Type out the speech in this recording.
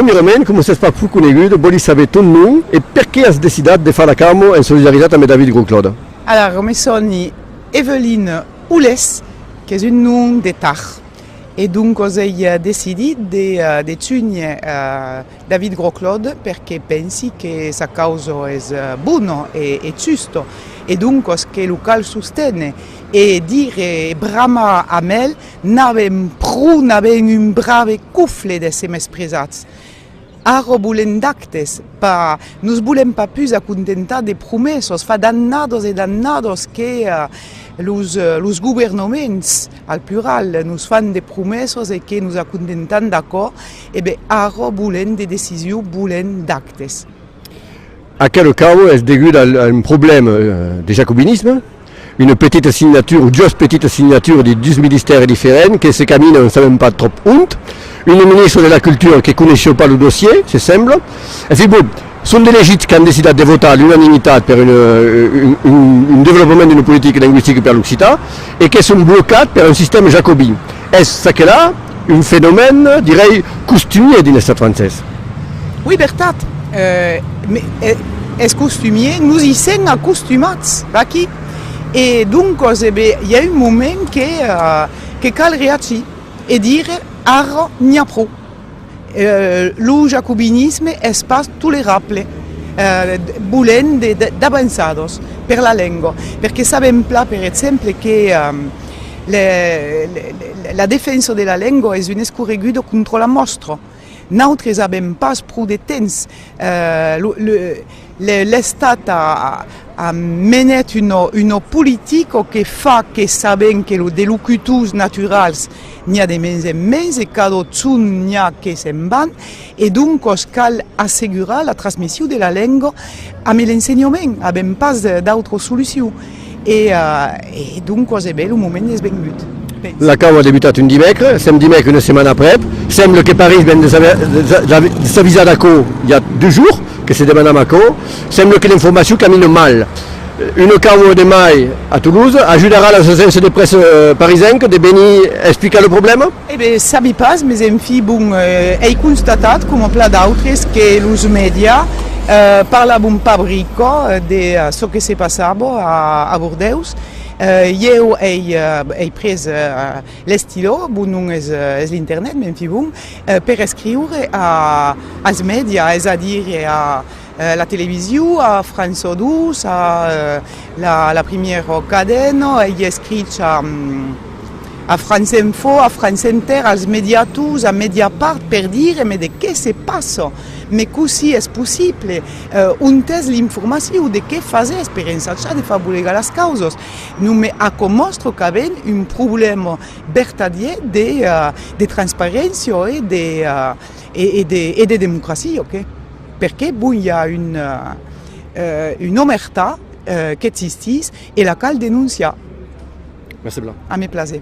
Primerament, come si fa più conosciuto, voglio sapere tu nome e perché hai deciso di fare la Camo in solidarietà con David Gros-Claude. Alors, je suis Evelyne Oules, qui est un nom d'État. Et donc, j'ai décidé de tuer David Gros-Claude parce que je pense que sa cause est bonne et juste. Et donc, ce que le local soutient et dire brama a mel, n'avem un brave couple de ces mesprisats. Ara volem d'actes, nous volem pas plus accontentar de promesos, fa dannados e dannados que los gouvernements, al plural, nous fan de promesos e que nous accontentam d'accord, e bien ara volem de décisions, volem d'actes. À quel cas est dû à un problème de jacobinisme, une petite signature ou juste petite signature de 12 ministères différents qui se caminent, on ne sait même pas trop honte, une ministre de la Culture qui ne connaissait pas le dossier, c'est simple. Et puis bon, sont des légites qui ont décidé de voter à l'unanimité pour un développement d'une politique linguistique pour l'Occitan et qui sont bloqués par un système jacobin. Est-ce que là un phénomène, dirais, costumier d'une État française? Oui, Bertat. Mais est-ce costumier? Nous y sommes accostumés, qui? Et donc, il y a un moment que cal réagir et dire ara n'y a pro. Le jacobinisme espace tolérable, boulen d'avançados per la langue. Parce que savem pla, par exemple, que la défense de la langue est un escorregudo contre la mostra. Nosaltres n'avem pas prou de temps. L'Estat a menet une politique qui fa que sabem que de locutors naturals n'hi ha de menys en menys e cada un n'hi ha que se'n van et donc cal assegurar la transmission de la langue amb l'ensenyament, n'avem pas d'autres solucions. Et donc le moment és vengut. La Camo a débuté un dimecres, sem dimecres une semaine après. Semble que Paris vient de s'aviser d'accord il y a 2 jours, que c'est demandé à Macron. Semble que l'information camine mal. Une Camo de mai à Toulouse aidera l'association de presse parisienne de venir expliquer le problème? Eh bien, ça ne pas, mais en fi, bon, he constatat, com plein d'autres, que les médias parlaven pas brico de ce que se passava a Bordeus. Eu he pres l'estilo, bon non és l'internet, mais en fi bon, per escriure als médias, és a dir a la televisió, a France 2, a la première cadena, he escrit a France Info, a France Inter, als médias tous, a Mediapart, per dire mais de què se passa, mais così és possible, on és l'informació de què fazes per ensajar de favoregar les causes. Nous me acomostro que havent un problème vertadier de transparència et de démocratie, ok? Perquè bon, hi ha une omerta qui existeix et la cal denunciar. Merci Blanc. A mes plaisir.